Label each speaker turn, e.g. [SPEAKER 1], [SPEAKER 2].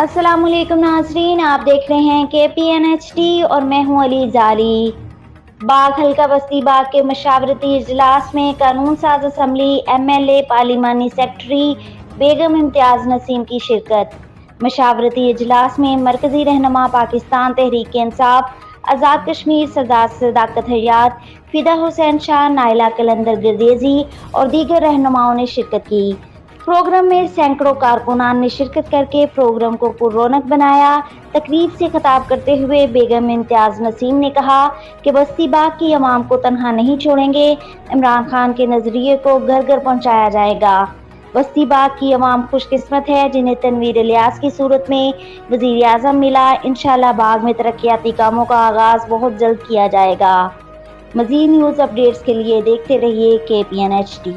[SPEAKER 1] अस्सलाम वालेकुम नाजरीन, आप देख रहे हैं KPNHD और मैं हूं अली जाली। बाग हल्का बस्ती बाग के मशावरती इजलास में कानून साज असम्बली MLA पार्लिमानी सेक्रेटरी बेगम इम्तियाज नसीम की शिरकत। मशावरती इजलास में मरकजी रहनुमा पाकिस्तान तहरीक इंसाफ, आज़ाद कश्मीर सदाकत हयात, फिदा हुसैन शाह, नाइला कलंदर गिरदेजी और दीगर रहनुमाओं ने शिरकत की। प्रोग्राम में सैकड़ों कारकुनान ने शिरकत करके प्रोग्राम को पुररौनक बनाया। तकरीब से खिताब करते हुए बेगम इम्तियाज नसीम ने कहा कि बस्ती बाग की अवाम को तनहा नहीं छोड़ेंगे, इमरान खान के नजरिए को घर घर पहुंचाया जाएगा। बस्ती बाग की अवाम खुशकिस्मत है जिन्हें तनवीर इलियास की सूरत में वजीर आजम मिला। इंशाल्लाह बाग में तरक्याती कामों का आगाज बहुत जल्द किया जाएगा। मजीद न्यूज अपडेट्स के लिए देखते रहिए KPNHD।